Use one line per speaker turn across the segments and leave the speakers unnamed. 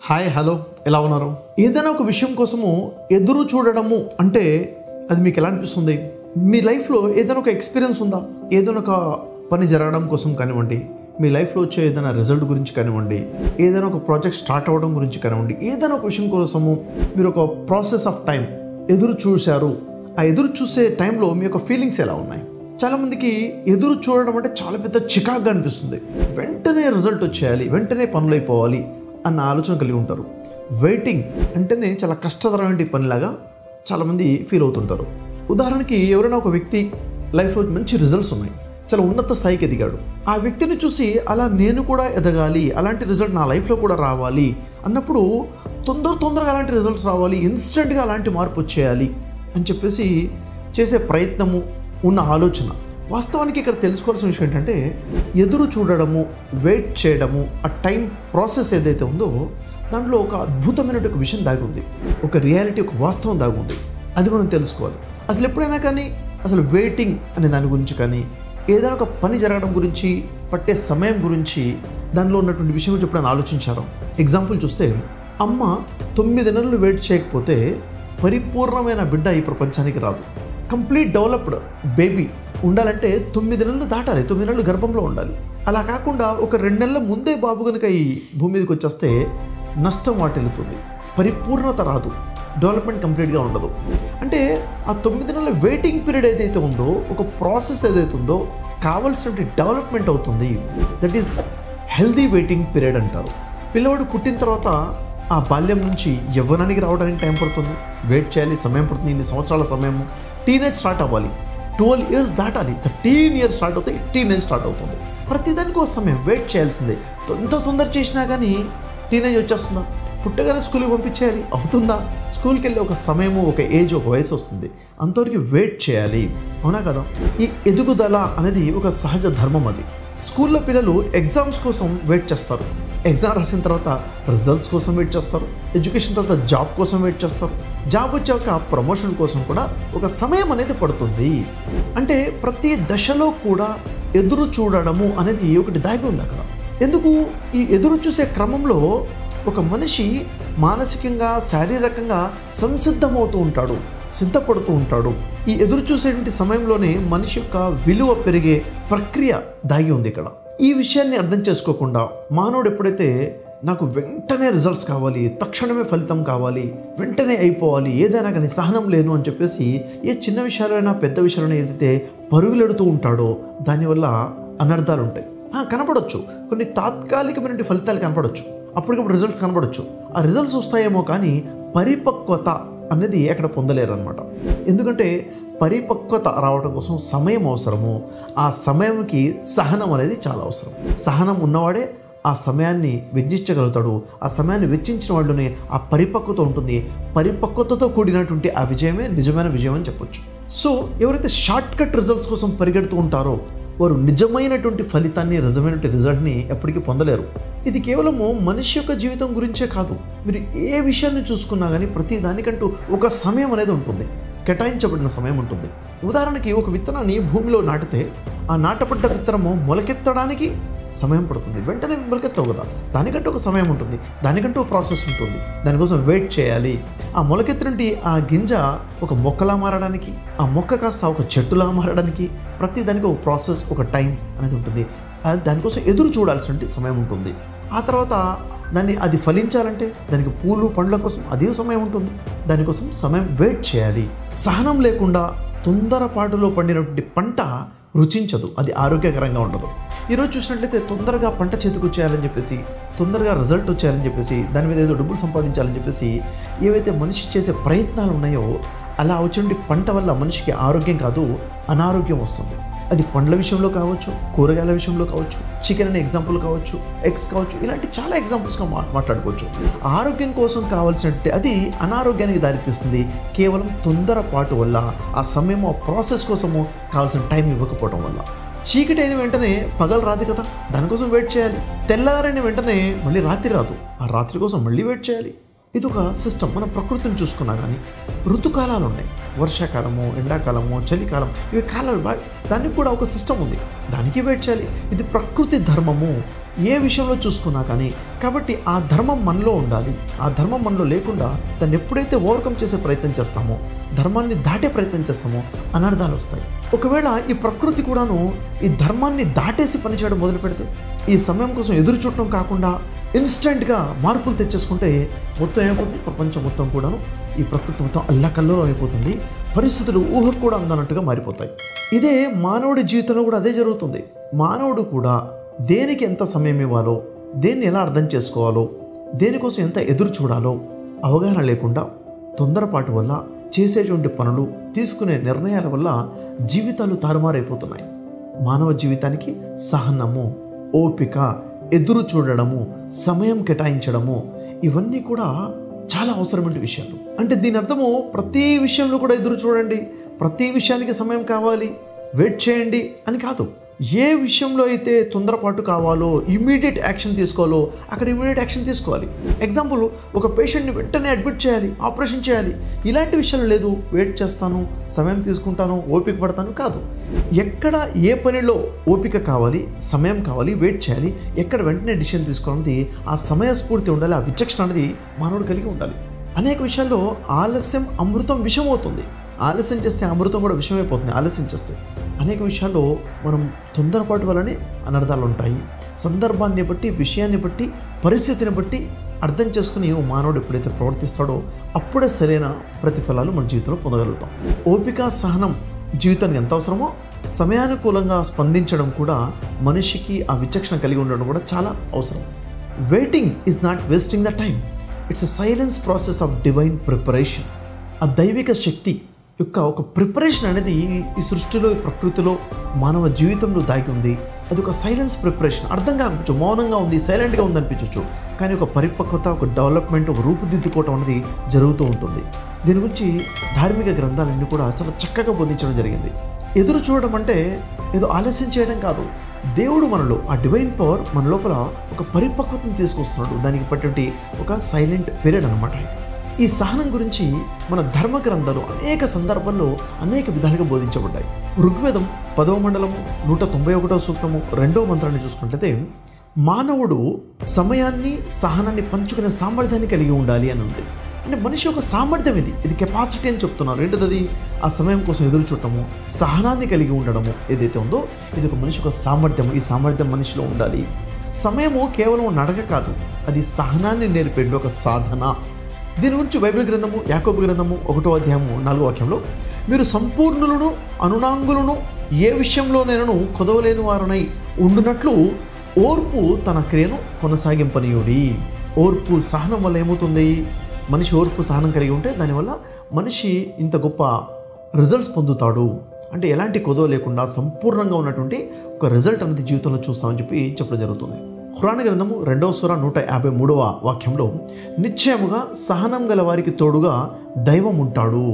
Hi hello ఎలా ఉన్నారు? ఏదైనా ఒక విషయం కోసము ఎదురు చూడడము అంటే అది మీకు ఎలా అనిపిస్తుంది? మీ లైఫ్లో ఏదైనా ఒక ఎక్స్పీరియన్స్ ఉందా? ఏదైనా ఒక పని జరగడం కోసం కానివ్వండి, మీ లైఫ్లో వచ్చే ఏదైనా రిజల్ట్ గురించి కానివ్వండి, ఏదైనా ఒక ప్రాజెక్ట్ స్టార్ట్ అవ్వడం గురించి కానివ్వండి, ఏదైనా ఒక విషయం కోసము మీరు ఒక ప్రాసెస్ ఆఫ్ టైం ఎదురు చూశారు. ఆ ఎదురు చూసే టైంలో మీ యొక్క ఫీలింగ్స్ ఎలా ఉన్నాయి? చాలామందికి ఎదురు చూడడం అంటే చాలా పెద్ద చికాకుగా అనిపిస్తుంది. వెంటనే రిజల్ట్ వచ్చేయాలి, వెంటనే పనులు అయిపోవాలి అన్న ఆలోచన కలిగి ఉంటారు. వెయిటింగ్ అంటేనే చాలా కష్టతరమైన పనిలాగా చాలామంది ఫీల్ అవుతుంటారు. ఉదాహరణకి ఎవరైనా ఒక వ్యక్తి లైఫ్లో మంచి రిజల్ట్స్ ఉన్నాయి, చాలా ఉన్నత స్థాయికి ఎదిగాడు. ఆ వ్యక్తిని చూసి అలా నేను కూడా ఎదగాలి, అలాంటి రిజల్ట్ నా లైఫ్లో కూడా రావాలి అన్నప్పుడు తొందరగా అలాంటి రిజల్ట్స్ రావాలి, ఇన్స్టెంట్గా అలాంటి మార్పు వచ్చేయాలి అని చెప్పేసి చేసే ప్రయత్నము ఉన్న ఆలోచన. వాస్తవానికి ఇక్కడ తెలుసుకోవాల్సిన విషయం ఏంటంటే ఎదురు చూడడము, వెయిట్ చేయడము, ఆ టైం ప్రాసెస్ ఏదైతే ఉందో దాంట్లో ఒక అద్భుతమైన ఒక విషయం దాగి ఉంది, ఒక రియాలిటీ, ఒక వాస్తవం దాగి ఉంది. అది మనం తెలుసుకోవాలి. అసలు ఎప్పుడైనా కానీ అసలు వెయిటింగ్ అనే దాని గురించి కానీ, ఏదైనా ఒక పని జరగడం గురించి, పట్టే సమయం గురించి, దానిలో ఉన్నటువంటి విషయం గురించి ఎప్పుడైనా ఆలోచించారు? ఎగ్జాంపుల్ చూస్తే, అమ్మ 9 నెలలు వెయిట్ చేయకపోతే పరిపూర్ణమైన బిడ్డ ఈ ప్రపంచానికి రాదు. కంప్లీట్ డెవలప్డ్ బేబీ ఉండాలంటే 9 నెలలు దాటాలి, 9 నెలలు గర్భంలో ఉండాలి. అలా కాకుండా ఒక 2 నెలల ముందే బాబు కనుక ఈ భూమి మీదకి వచ్చేస్తే నష్టం వాటిల్లుతుంది, పరిపూర్ణత రాదు, డెవలప్మెంట్ కంప్లీట్గా ఉండదు. అంటే ఆ 9 నెలల వెయిటింగ్ పీరియడ్ ఏదైతే ఉందో, ఒక ప్రాసెస్ ఏదైతే ఉందో, కావాల్సిన డెవలప్మెంట్ అవుతుంది. That is healthy waiting period అంటారు. పిల్లవాడు పుట్టిన తర్వాత ఆ బాల్యం నుంచి యవ్వనానికి రావడానికి టైం పడుతుంది, వెయిట్ చేయాలి, సమయం పడుతుంది, ఇన్ని సంవత్సరాల సమయము. టీనేజ్ స్టార్ట్ అవ్వాలి, 12 years దాటాలి, 13 years స్టార్ట్ అవుతాయి, టీనేజ్ స్టార్ట్ అవుతుంది. ప్రతిదానికి ఒక సమయం వెయిట్ చేయాల్సిందే. తొందర చేసినా కానీ టీనేజ్ వచ్చేస్తుందా? పుట్టగానే స్కూల్కి పంపించేయాలి, అవుతుందా? స్కూల్కి వెళ్ళి ఒక సమయము, ఒక ఏజ్, ఒక వయసు వస్తుంది, అంతవరకు వెయిట్ చేయాలి, అవునా కదా? ఈ ఎదుగుదల అనేది ఒక సహజ ధర్మం. అది స్కూల్లో పిల్లలు ఎగ్జామ్స్ కోసం వెయిట్ చేస్తారు, ఎగ్జామ్ రాసిన తర్వాత రిజల్ట్స్ కోసం వెయిట్ చేస్తారు, ఎడ్యుకేషన్ తర్వాత జాబ్ కోసం వెయిట్ చేస్తారు, జాబ్ వచ్చాక ప్రమోషన్ కోసం కూడా ఒక సమయం అనేది పడుతుంది. అంటే ప్రతి దశలో కూడా ఎదురు చూడడము అనేది ఒకటి దాగి ఉంది అక్కడ. ఎందుకు? ఈ ఎదురు చూసే క్రమంలో ఒక మనిషి మానసికంగా, శారీరకంగా సంసిద్ధమవుతూ ఉంటాడు, సిద్ధపడుతూ ఉంటాడు. ఈ ఎదురు చూసేటువంటి సమయంలోనే మనిషి యొక్క విలువ పెరిగే ప్రక్రియ దాగి ఉంది ఇక్కడ. ఈ విషయాన్ని అర్థం చేసుకోకుండా మానవుడు ఎప్పుడైతే నాకు వెంటనే రిజల్ట్స్ కావాలి, తక్షణమే ఫలితం కావాలి, వెంటనే అయిపోవాలి, ఏదైనా కానీ సహనం లేను అని చెప్పేసి ఏ చిన్న విషయాలైనా పెద్ద విషయాలైనా ఏదైతే పరుగులెడుతూ ఉంటాడో దానివల్ల అనర్థాలు ఉంటాయి. కనపడవచ్చు, కొన్ని తాత్కాలికమైన ఫలితాలు కనపడవచ్చు, అప్పటికప్పుడు రిజల్ట్స్ కనపడవచ్చు. ఆ రిజల్ట్స్ వస్తాయేమో కానీ పరిపక్వత అనేది ఎక్కడ పొందలేరు అనమాట. ఎందుకంటే పరిపక్వత రావడం కోసం సమయం అవసరము. ఆ సమయంకి సహనం అనేది చాలా అవసరం. సహనం ఉన్నవాడే ఆ సమయాన్ని వెచ్చించగలుగుతాడు. ఆ సమయాన్ని వెచ్చించిన వాళ్ళని ఆ పరిపక్వత ఉంటుంది. పరిపక్వతతో కూడినటువంటి ఆ విజయమే నిజమైన విజయం అని చెప్పొచ్చు. సో ఎవరైతే షార్ట్ కట్ రిజల్ట్స్ కోసం పరిగెడుతూ ఉంటారో వారు నిజమైనటువంటి ఫలితాన్ని, నిజమైనటువంటి రిజల్ట్ని ఎప్పటికీ పొందలేరు. ఇది కేవలము మనిషి యొక్క జీవితం గురించే కాదు. మీరు ఏ విషయాన్ని చూసుకున్నా కానీ ప్రతి దానికంటూ ఒక సమయం అనేది ఉంటుంది, కేటాయించబడిన సమయం ఉంటుంది. ఉదాహరణకి ఒక విత్తనాన్ని భూమిలో నాటితే ఆ నాటపడ్డ విత్తనము మొలకెత్తడానికి సమయం పడుతుంది, వెంటనే మొలకెత్తవు కదా, దానికంటూ ఒక సమయం ఉంటుంది, దానికంటూ ఒక ప్రాసెస్ ఉంటుంది, దానికోసం వెయిట్ చేయాలి. ఆ మొలకెత్తినటువంటి ఆ గింజ ఒక మొక్కలా మారడానికి, ఆ మొక్క కాస్త ఒక చెట్టులా మారడానికి ప్రతి దానికి ఒక ప్రాసెస్, ఒక టైం అనేది ఉంటుంది. దానికోసం ఎదురు చూడాల్సిన సమయం ఉంటుంది. ఆ తర్వాత అది ఫలించాలంటే దానికి పూలు పండ్ల కోసం అదే సమయం ఉంటుంది, దానికోసం సమయం వెయిట్ చేయాలి. సహనం లేకుండా తొందరపాటులో పండినటువంటి పంట రుచించదు, అది ఆరోగ్యకరంగా ఉండదు. ఈరోజు చూసినట్లయితే తొందరగా పంట చేతికొచ్చేయాలని చెప్పేసి, తొందరగా రిజల్ట్ వచ్చేయాలని చెప్పేసి, దాని మీద ఏదో డబ్బులు సంపాదించాలని చెప్పేసి ఏవైతే మనిషి చేసే ప్రయత్నాలు ఉన్నాయో అలా వచ్చినటువంటి పంట వల్ల మనిషికి ఆరోగ్యం కాదు, అనారోగ్యం వస్తుంది. అది పండ్ల విషయంలో కావచ్చు, కూరగాయల విషయంలో కావచ్చు, చికెన్ అనే ఎగ్జాంపుల్ కావచ్చు, ఎగ్స్ కావచ్చు, ఇలాంటి చాలా ఎగ్జాంపుల్స్గా మాట్లాడుకోవచ్చు. ఆరోగ్యం కోసం కావాల్సినట్టు అది అనారోగ్యానికి దారితీస్తుంది, కేవలం తొందరపాటు వల్ల, ఆ సమయం, ఆ ప్రాసెస్ కోసము కావాల్సిన టైం ఇవ్వకపోవడం వల్ల. చీకటి అయిన వెంటనే పగలు రాదు కదా, దానికోసం వెయిట్ చేయాలి. తెల్లారైన వెంటనే మళ్ళీ రాత్రి రాదు, ఆ రాత్రి కోసం మళ్ళీ వెయిట్ చేయాలి. ఇది ఒక సిస్టమ్. మన ప్రకృతిని చూసుకున్నా కానీ ఋతుకాలాలు ఉన్నాయి. వర్షాకాలము, ఎండాకాలము, చలికాలం, ఇవి కాలాలు దానికి కూడా ఒక సిస్టమ్ ఉంది, దానికి వెయిట్ చేయాలి. ఇది ప్రకృతి ధర్మము ఏ విషయంలో చూసుకున్నా కానీ. కాబట్టి ఆ ధర్మం మనలో ఉండాలి. ఆ ధర్మం మనలో లేకుండా దాన్ని ఎప్పుడైతే ఓవర్కమ్ చేసే ప్రయత్నం చేస్తామో, ధర్మాన్ని దాటే ప్రయత్నం చేస్తామో అనర్థాలు వస్తాయి. ఒకవేళ ఈ ప్రకృతి కూడాను ఈ ధర్మాన్ని దాటేసి పనిచేయడం మొదలు పెడితే, ఈ సమయం కోసం ఎదురు చూడటం కాకుండా ఇన్స్టెంట్గా మార్పులు తెచ్చేసుకుంటే మొత్తం ఏమైపోతుంది, ప్రపంచం మొత్తం కూడాను ఈ ప్రకృతి మొత్తం అల్లకల్లోలం అయిపోతుంది. పరిస్థితులు ఊహకు కూడా అందనట్టుగా మారిపోతాయి. ఇదే మానవుడి జీవితంలో కూడా అదే జరుగుతుంది. మానవుడు కూడా దేనికి ఎంత సమయం ఇవ్వాలో, దేన్ని ఎలా అర్థం చేసుకోవాలో, దేనికోసం ఎంత ఎదురు చూడాలో అవగాహన లేకుండా తొందరపాటు వల్ల, చేసేటువంటి పనులు, తీసుకునే నిర్ణయాల వల్ల జీవితాలు తారుమారైపోతున్నాయి. మానవ జీవితానికి సహనము, ఓపిక, ఎదురు చూడడము, సమయం కేటాయించడము, ఇవన్నీ కూడా చాలా అవసరమైన విషయాలు. అంటే దీని అర్థము ప్రతి విషయంలో కూడా ఎదురు చూడండి, ప్రతి విషయానికి సమయం కావాలి, వెయిట్ చేయండి అని కాదు. ఏ విషయంలో అయితే తొందరపాటు కావాలో, ఇమీడియట్ యాక్షన్ తీసుకోవాలో అక్కడ ఇమీడియట్ యాక్షన్ తీసుకోవాలి. ఎగ్జాంపుల్, ఒక పేషెంట్ని వెంటనే అడ్మిట్ చేయాలి, ఆపరేషన్ చేయాలి, ఇలాంటి విషయాలు లేదు. వెయిట్ చేస్తాను, సమయం తీసుకుంటాను, ఓపిక పడతాను కాదు. ఎక్కడ ఏ పనిలో ఓపిక కావాలి, సమయం కావాలి, వెయిట్ చేయాలి, ఎక్కడ వెంటనే డిసిషన్ తీసుకోవాలన్నది ఆ సమయస్ఫూర్తి ఉండాలి, ఆ విచక్షణ అనేది మానవుడు కలిగి ఉండాలి. అనేక విషయాల్లో ఆలస్యం అమృతం విషం అవుతుంది. ఆలస్యం చేస్తే అమృతం కూడా విషమైపోతుంది. ఆలస్యం చేస్తే అనేక విషయాల్లో మనం తొందరపాటు వల్లనే అనర్థాలు ఉంటాయి. సందర్భాన్ని బట్టి, విషయాన్ని బట్టి, పరిస్థితిని బట్టి అర్థం చేసుకుని మానవుడు ఎప్పుడైతే ప్రవర్తిస్తాడో అప్పుడే సరైన ప్రతిఫలాలు మన జీవితంలో పొందగలుగుతాం. ఓపిక, సహనం జీవితానికి ఎంత అవసరమో సమయానుకూలంగా స్పందించడం కూడా, మనిషికి ఆ విచక్షణ కలిగి ఉండడం కూడా చాలా అవసరం. Waiting is not wasting the time, it's a silence process of divine preparation. ఆ దైవిక శక్తి యొక్క ఒక ప్రిపరేషన్ అనేది ఈ సృష్టిలో, ఈ ప్రకృతిలో, మానవ జీవితంలో దాగి ఉంది. అది ఒక సైలెన్స్ ప్రిపరేషన్. అర్థం కావచ్చు, మౌనంగా ఉంది, సైలెంట్గా ఉంది అనిపించవచ్చు, కానీ ఒక పరిపక్వత, ఒక డెవలప్మెంట్, ఒక రూపుదిద్దుకోవటం అనేది జరుగుతూ ఉంటుంది. దీని గురించి ధార్మిక గ్రంథాలన్నీ కూడా చాలా చక్కగా బోధించడం జరిగింది. ఎదురు చూడడం అంటే ఏదో ఆలస్యం చేయడం కాదు. దేవుడు మనలో, ఆ డివైన్ పవర్ మన లోపల ఒక పరిపక్వతను తీసుకొస్తున్నాడు. దానికి పట్టి ఒక సైలెంట్ పీరియడ్ అనమాట ఇది. ఈ సహనం గురించి మన ధర్మ గ్రంథాలు అనేక సందర్భాల్లో అనేక విధాలుగా బోధించబడ్డాయి. ఋగ్వేదం 10వ మండలము 191వ సూక్తము 2వ మంత్రాన్ని చూసుకుంటే, మానవుడు సమయాన్ని, సహనాన్ని పంచుకునే సామర్థ్యాన్ని కలిగి ఉండాలి అని ఉంది. అంటే మనిషి యొక్క సామర్థ్యం ఇది కెపాసిటీ అని చెప్తున్నారు. ఏంటది? ఆ సమయం కోసం ఎదురు చూడటము, సహనాన్ని కలిగి ఉండడము ఏదైతే ఉందో ఇది ఒక మనిషి యొక్క సామర్థ్యము. ఈ సామర్థ్యం మనిషిలో ఉండాలి. సమయము కేవలం నడక కాదు, అది సహనాన్ని నేర్పే ఒక సాధన. దీని గురించి బైబిల్ గ్రంథము, యాకోబు గ్రంథము 1వ అధ్యాయము 4వ వాక్యంలో, మీరు సంపూర్ణులను, అనునాంగులను, ఏ విషయంలో నేను కొదవలేని వారునై ఉండునట్లు ఓర్పు తన క్రియను కొనసాగింపనీయుడి. ఓర్పు, సహనం వల్ల ఏమవుతుంది? మనిషి ఓర్పు, సహనం కలిగి ఉంటే దానివల్ల మనిషి ఇంత గొప్ప రిజల్ట్స్ పొందుతాడు. అంటే ఎలాంటి కొదవ లేకుండా సంపూర్ణంగా ఉన్నటువంటి ఒక రిజల్ట్ అనేది జీవితంలో చూస్తామని చెప్పడం జరుగుతుంది. ఖురాన్ గ్రంథము 2వ సూర 153వ వాక్యంలో, నిశ్చయముగా సహనం గల వారికి తోడుగా దైవం ఉంటాడు,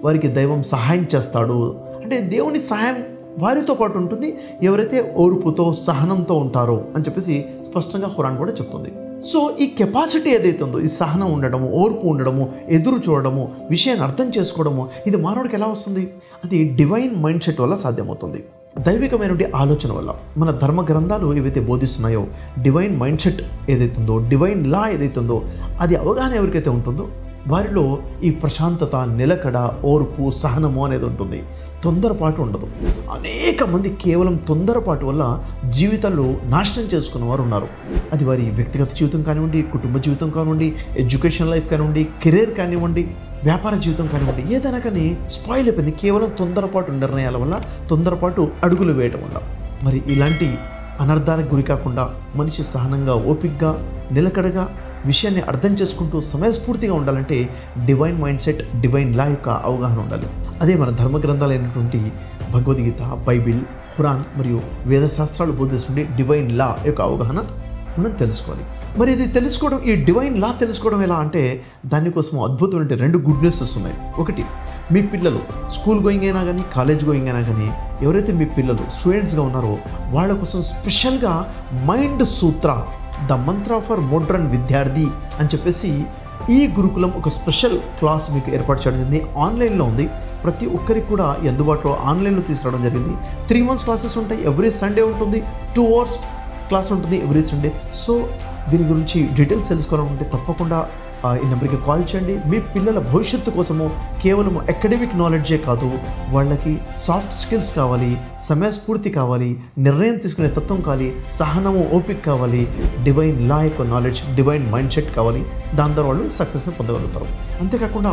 వారికి దైవం సహాయం చేస్తాడు. అంటే దేవుని సహాయం వారితో పాటు ఉంటుంది ఎవరైతే ఓర్పుతో, సహనంతో ఉంటారో అని చెప్పేసి స్పష్టంగా ఖురాన్ కూడా చెప్తుంది. సో ఈ కెపాసిటీ ఏదైతే ఉందో, ఈ సహనం ఉండడము, ఓర్పు ఉండడము, ఎదురు చూడడము, విషయాన్ని అర్థం చేసుకోవడము, ఇది మానవుడికి ఎలా వస్తుంది? అది డివైన్ మైండ్ సెట్ వల్ల సాధ్యమవుతుంది. దైవికమైనటువంటి ఆలోచన వల్ల. మన ధర్మ గ్రంథాలు ఏవైతే బోధిస్తున్నాయో, డివైన్ మైండ్ సెట్ ఏదైతే ఉందో, డివైన్ లా ఏదైతే ఉందో, అది అవగాహన ఎవరికైతే ఉంటుందో వారిలో ఈ ప్రశాంతత, నిలకడ, ఓర్పు, సహనము అనేది ఉంటుంది. తొందరపాటు ఉండదు. అనేక మంది కేవలం తొందరపాటు వల్ల జీవితాల్లో నాశనం చేసుకున్న వారు ఉన్నారు. అది వారి వ్యక్తిగత జీవితం కానివ్వండి, కుటుంబ జీవితం కానివ్వండి, ఎడ్యుకేషన్ లైఫ్ కానివ్వండి, కెరీర్ కానివ్వండి, వ్యాపార జీవితం కానివ్వండి, ఏదైనా కానీ స్పాయిల్ అయిపోయింది కేవలం తొందరపాటు నిర్ణయాల వల్ల, తొందరపాటు అడుగులు వేయటం వల్ల. మరి ఇలాంటి అనర్థాలకు గురి కాకుండా మనిషి సహనంగా, ఓపికగా, నిలకడగా విషయాన్ని అర్థం చేసుకుంటూ సమయస్ఫూర్తిగా ఉండాలంటే డివైన్ మైండ్ సెట్, డివైన్ లా యొక్క అవగాహన ఉండాలి. అదే మన ధర్మ గ్రంథాలైనటువంటి భగవద్గీత, బైబిల్, ఖురాన్ మరియు వేదశాస్త్రాలు బోధిస్తుండే డివైన్ లా యొక్క అవగాహన మనం తెలుసుకోవాలి. మరి ఇది తెలుసుకోవడం, ఈ డివైన్ లా తెలుసుకోవడం ఎలా అంటే, దానికోసం అద్భుతమైన 2 గుడ్ న్యూసెస్ ఉన్నాయి. ఒకటి, మీ పిల్లలు స్కూల్ గోయింగ్ అయినా కానీ, కాలేజ్ గోయింగ్ అయినా కానీ, ఎవరైతే మీ పిల్లలు స్టూడెంట్స్గా ఉన్నారో వాళ్ళ కోసం స్పెషల్గా mind Sutra, the Mantra for modern విద్యార్థి అని చెప్పేసి ఈ గురుకులం ఒక స్పెషల్ క్లాస్ మీకు ఏర్పాటు చేయడం జరిగింది. ఆన్లైన్లో ఉంది. ప్రతి ఒక్కరికి కూడా అందుబాటులో ఆన్లైన్లో తీసుకురావడం జరిగింది. 3 months క్లాసెస్ ఉంటాయి. ఎవ్రీ సండే ఉంటుంది. 2 hours క్లాస్ ఉంటుంది ఎవ్రీ సండే. సో దీని గురించి డీటెయిల్స్ తెలుసుకోవాలనుకుంటే తప్పకుండా ఈ నెంబర్కి కాల్ చేయండి. మీ పిల్లల భవిష్యత్తు కోసము కేవలం అకాడమిక్ నాలెడ్జే కాదు, వాళ్ళకి సాఫ్ట్ స్కిల్స్ కావాలి, సమయస్ఫూర్తి కావాలి, నిర్ణయం తీసుకునే తత్వం కావాలి, సహనము, ఓపిక కావాలి, డివైన్ లా యొక్క నాలెడ్జ్, డివైన్ మైండ్ సెట్ కావాలి. దాని ద్వారా వాళ్ళు సక్సెస్ పొందగలుగుతారు. అంతేకాకుండా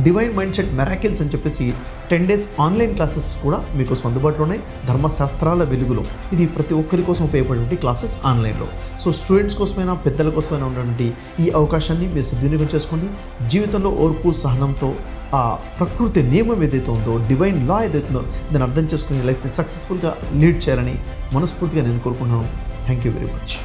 డివైన్ మైండ్ సెట్ మెరాకిల్స్ అని చెప్పేసి 10 days ఆన్లైన్ క్లాసెస్ కూడా మీకోసం అందుబాటులో ఉన్నాయి. ధర్మశాస్త్రాల వెలుగులో ఇది ప్రతి ఒక్కరి కోసం ఉపయోగపడే క్లాసెస్ ఆన్లైన్లో. సో స్టూడెంట్స్ కోసమైనా పెద్దల కోసమైనా ఉన్నటువంటి ఈ అవకాశాన్ని మీరు సద్వినియోగం చేసుకోండి. జీవితంలో ఓర్పు, సహనంతో ఆ ప్రకృతి నియమం ఏదైతే ఉందో, డివైన్ లా ఏదైతే ఉందో దాన్ని అర్థం చేసుకుని లైఫ్ని సక్సెస్ఫుల్గా లీడ్ చేయాలని మనస్ఫూర్తిగా నేను కోరుకుంటున్నాను. Thank you very much.